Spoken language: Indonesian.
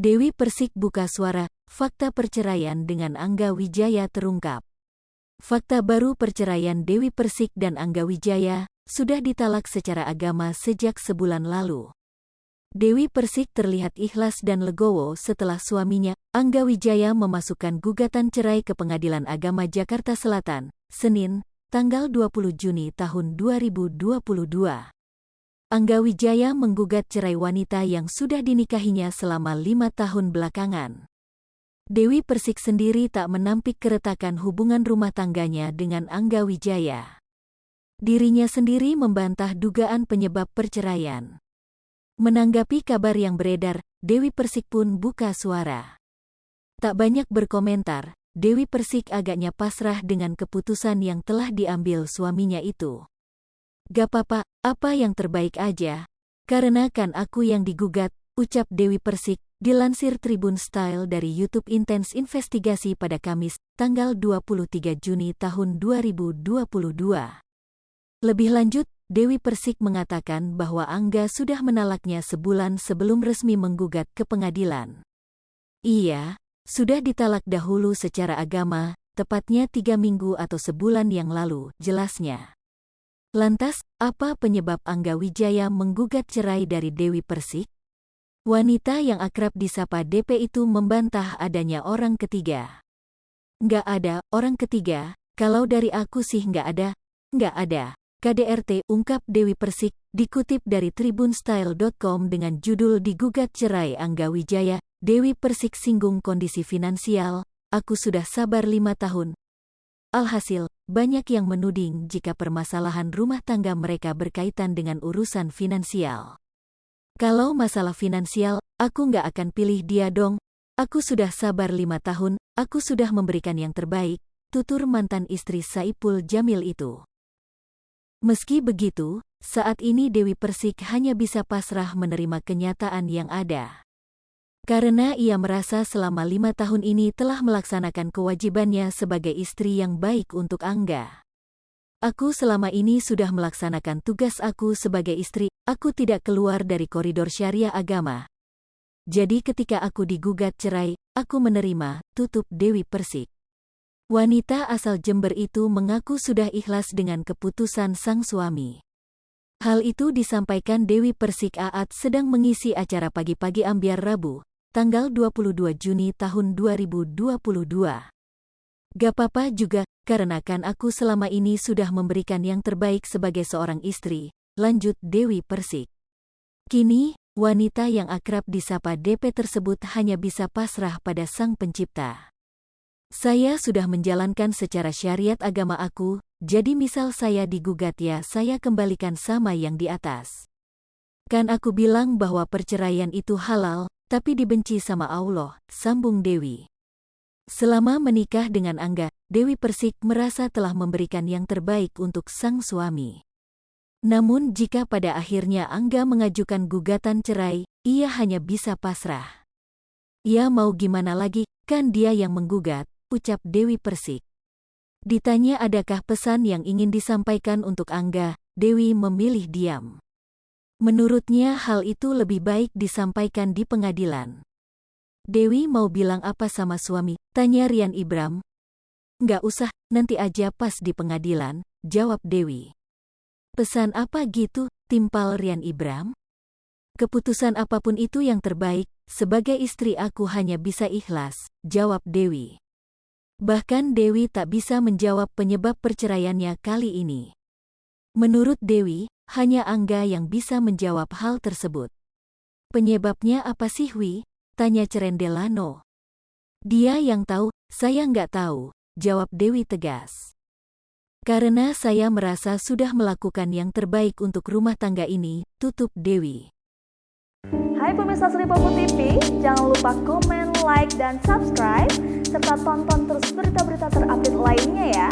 Dewi Persik buka suara, fakta perceraian dengan Angga Wijaya terungkap. Fakta baru perceraian Dewi Persik dan Angga Wijaya sudah ditalak secara agama sejak sebulan lalu. Dewi Persik terlihat ikhlas dan legowo setelah suaminya, Angga Wijaya, memasukkan gugatan cerai ke Pengadilan Agama Jakarta Selatan, Senin, tanggal 20 Juni tahun 2022. Angga Wijaya menggugat cerai wanita yang sudah dinikahinya selama 5 tahun belakangan. Dewi Persik sendiri tak menampik keretakan hubungan rumah tangganya dengan Angga Wijaya. Dirinya sendiri membantah dugaan penyebab perceraian. Menanggapi kabar yang beredar, Dewi Persik pun buka suara. Tak banyak berkomentar, Dewi Persik agaknya pasrah dengan keputusan yang telah diambil suaminya itu. "Gak apa-apa, apa yang terbaik aja. Karena kan aku yang digugat," ucap Dewi Persik, dilansir Tribun Style dari YouTube Intens Investigasi pada Kamis, tanggal 23 Juni tahun 2022. Lebih lanjut, Dewi Persik mengatakan bahwa Angga sudah menalaknya sebulan sebelum resmi menggugat ke pengadilan. Ia sudah ditalak dahulu secara agama, tepatnya 3 minggu atau sebulan yang lalu, jelasnya. Lantas, apa penyebab Angga Wijaya menggugat cerai dari Dewi Persik? Wanita yang akrab disapa DP itu membantah adanya orang ketiga. "Nggak ada orang ketiga, kalau dari aku sih nggak ada. KDRT," ungkap Dewi Persik, dikutip dari tribunstyle.com dengan judul "Digugat Cerai Angga Wijaya, Dewi Persik singgung kondisi finansial, aku sudah sabar 5 tahun. Alhasil, banyak yang menuding jika permasalahan rumah tangga mereka berkaitan dengan urusan finansial. Kalau masalah finansial, aku nggak akan pilih dia dong. Aku sudah sabar 5 tahun, aku sudah memberikan yang terbaik," tutur mantan istri Saipul Jamil itu. Meski begitu, saat ini Dewi Persik hanya bisa pasrah menerima kenyataan yang ada. Karena ia merasa selama 5 tahun ini telah melaksanakan kewajibannya sebagai istri yang baik untuk Angga. "Aku selama ini sudah melaksanakan tugas aku sebagai istri, aku tidak keluar dari koridor syariah agama. Jadi ketika aku digugat cerai, aku menerima," tutup Dewi Persik. Wanita asal Jember itu mengaku sudah ikhlas dengan keputusan sang suami. Hal itu disampaikan Dewi Persik saat sedang mengisi acara Pagi-Pagi Ambiar Rabu, tanggal 22 Juni tahun 2022. "Gak apa-apa juga, karena kan aku selama ini sudah memberikan yang terbaik sebagai seorang istri," lanjut Dewi Persik. Kini, wanita yang akrab disapa DP tersebut hanya bisa pasrah pada Sang Pencipta. "Saya sudah menjalankan secara syariat agama aku, jadi misal saya digugat ya saya kembalikan sama yang di atas. Kan aku bilang bahwa perceraian itu halal, tapi dibenci sama Allah," sambung Dewi. Selama menikah dengan Angga, Dewi Persik merasa telah memberikan yang terbaik untuk sang suami. Namun jika pada akhirnya Angga mengajukan gugatan cerai, ia hanya bisa pasrah. "Ya mau gimana lagi, kan dia yang menggugat," ucap Dewi Persik. Ditanya adakah pesan yang ingin disampaikan untuk Angga, Dewi memilih diam. Menurutnya hal itu lebih baik disampaikan di pengadilan. "Dewi mau bilang apa sama suami?" tanya Rian Ibram. "Nggak usah, nanti aja pas di pengadilan," jawab Dewi. "Pesan apa gitu?" timpal Rian Ibram. "Keputusan apapun itu yang terbaik, sebagai istri aku hanya bisa ikhlas," jawab Dewi. Bahkan Dewi tak bisa menjawab penyebab perceraiannya kali ini. Menurut Dewi, hanya Angga yang bisa menjawab hal tersebut. "Penyebabnya apa sih, Wi?" tanya Cerendelano. "Dia yang tahu, saya nggak tahu," jawab Dewi tegas. "Karena saya merasa sudah melakukan yang terbaik untuk rumah tangga ini," tutup Dewi. Hai pemirsa Sri Popo TV, jangan lupa komen, like, dan subscribe, serta tonton terus berita-berita terupdate lainnya ya.